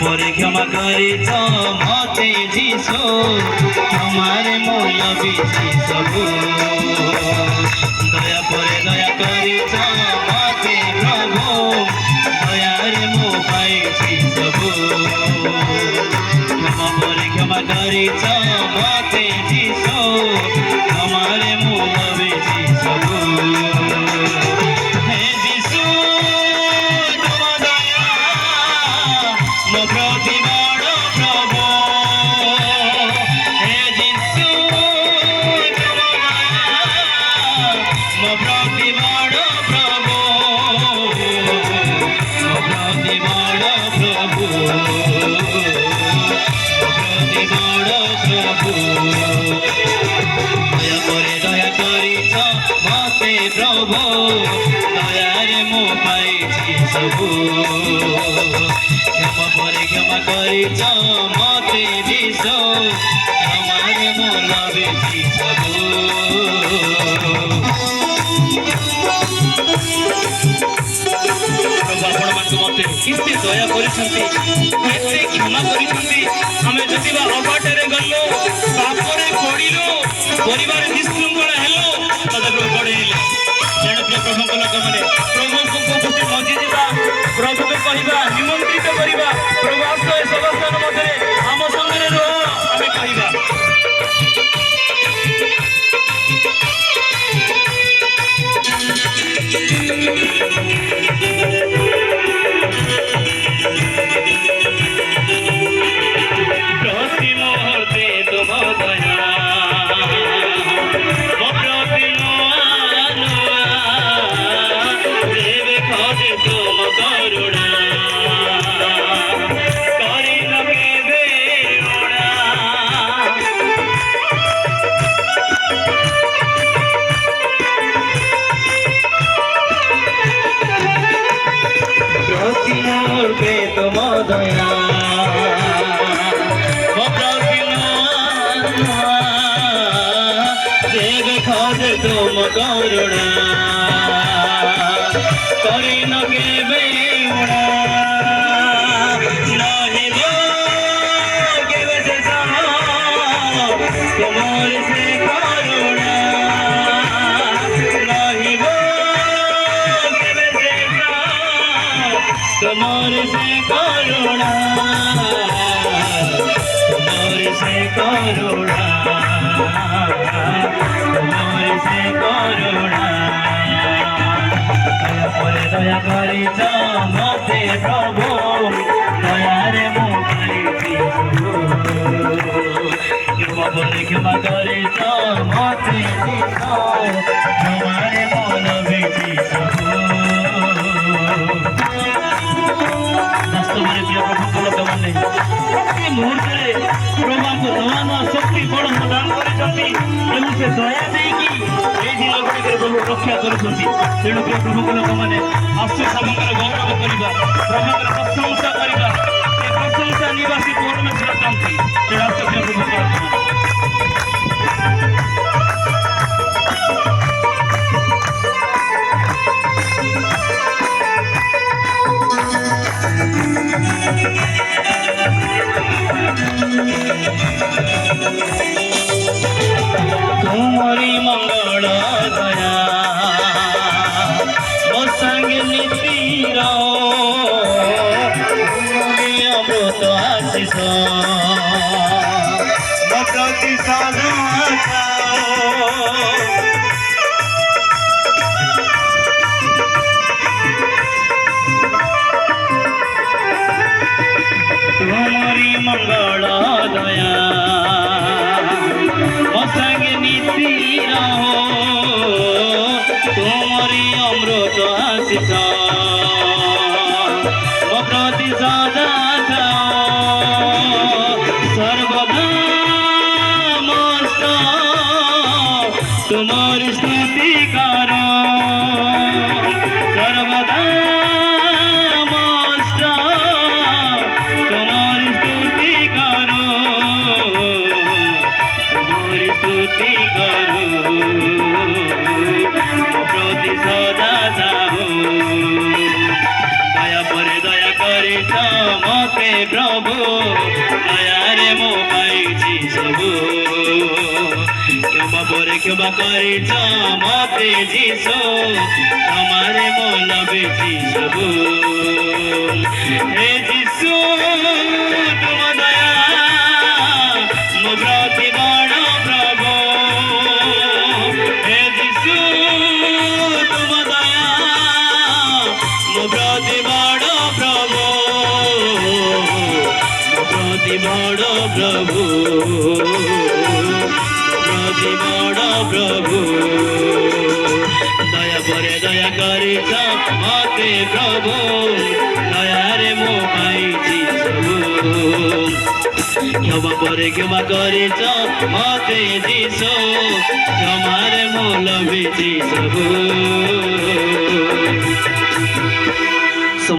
পরে ক্ষমা করিছ মতে যিশু তোমারে মূল বিছি সবু দয়া পরে দয়া করিছ মতে প্রভু দয়ারে মো পাইছি সবু ক্ষমা পরে ক্ষমা করিছ মতে যিশু তোমারে মূল বিছি সবু প্রভু দয়ারে মো পাইছি সবু ক্ষমা পরে ক্ষমা করিছ মতে যিশু তোমারে মো লবেছি সবু ଆପଣ ମତେ କେତେ ଦୟା କରିଛନ୍ତି କେତେ କ୍ଷମା କରିଛନ୍ତି ଆମେ ଯଦି ବା ଅବାଟରେ ଗଲୁ ପାପରେ ପଡ଼ିଲୁ ପରିବାର ବିଶୃଙ୍ଖଳା ହେଲୁ ତଥାପି ବଢ଼େଇଲେ ତେଣୁ ପ୍ରିୟ ପ୍ରଭୁଙ୍କ ଲୋକମାନେ ପ୍ରଭୁଙ୍କୁ ଗୋଟିଏ ମଜି ଯିବା ପ୍ରଭୁକୁ କହିବା ନିମନ୍ତ୍ରିତ କରିବା ପ୍ରଭୁ ଆସ ଏ ସଭାସ୍ଥାନ ମଧ୍ୟରେ ଆମ ସାଙ୍ଗରେ ରୁହ ଆମେ କହିବା तुम करुणा करी न केबे उड़ा नहीं वो केबे से तुमर से करुणा नहीं वो केबे से तुमर से करुणा तुमर से करुणा से करुणा दया करिछ मते प्रभु दयारे मो पाइछि क्षमा करिछ मते तुम्हारे मन बेची वास्तवरे प्रिय प्रभु लोकमाने प्रति मुहूर्तरे प्रभु नवा नवा शक्ति बड़ प्रदान କରିଛନ୍ତି ଏବଂ ସେ ଦୟା ଦେଇକି এই ଦିନ ଗୁଡ଼ିକରେ ପ୍ରଭୁ ରକ୍ଷା କରୁଛନ୍ତି ତେଣୁ ପ୍ରିୟ ପ୍ରଭୁଙ୍କ ଲୋକମାନେ ଆସୁ ସମଗ୍ର ଗୌରବ କରିବା ପ୍ରଭୁଙ୍କର ପ୍ରଶଂସା କରିବା ଏ ପ୍ରଶଂସା ନିବାସୀ ପରମେଶ୍ୱର ଚାହାନ୍ତି ତେଣୁ ଆସୁ ପ୍ରିୟ ପ୍ରଭୁଙ୍କ तुम्हारी मंगल दया मो संग नीति अमृत आशीष प्रति साधु तुम्हारी मंगल दया संगे नीति रहो तुम्हारी अमृत आशीष प्रति सदा କରିଛ ମତେ ପ୍ରଭୁ ଦୟାରେ ମୁଁ ପାଇଛି ସବୁ କ୍ଷମା ପରେ କ୍ଷମା କରିଛ ମତେ ଯୀଶୁ ତମରେ ମୁଁ ଲଭିଛି ସବୁ ହେ ଯୀଶୁ ତୁମ ଦୟା ମୋ ପ୍ରତି ବଡ଼ ପ୍ରଭୁ ହେ ଯୀଶୁ ତୁମ ଦୟା ମୋ ପ୍ରତି ବଡ଼ ପ୍ରଭୁ ମୋ ପ୍ରତି ବଡ଼ ପ୍ରଭୁ প্রতি বড় প্রভু দয়া পরে দয়া করিছ মতে প্রভু দয়ারে মো পাইছি সবু ক্ষমা পরে ক্ষমা করিছ মতে যিশু ক্ষমারে মো লভিছি সবু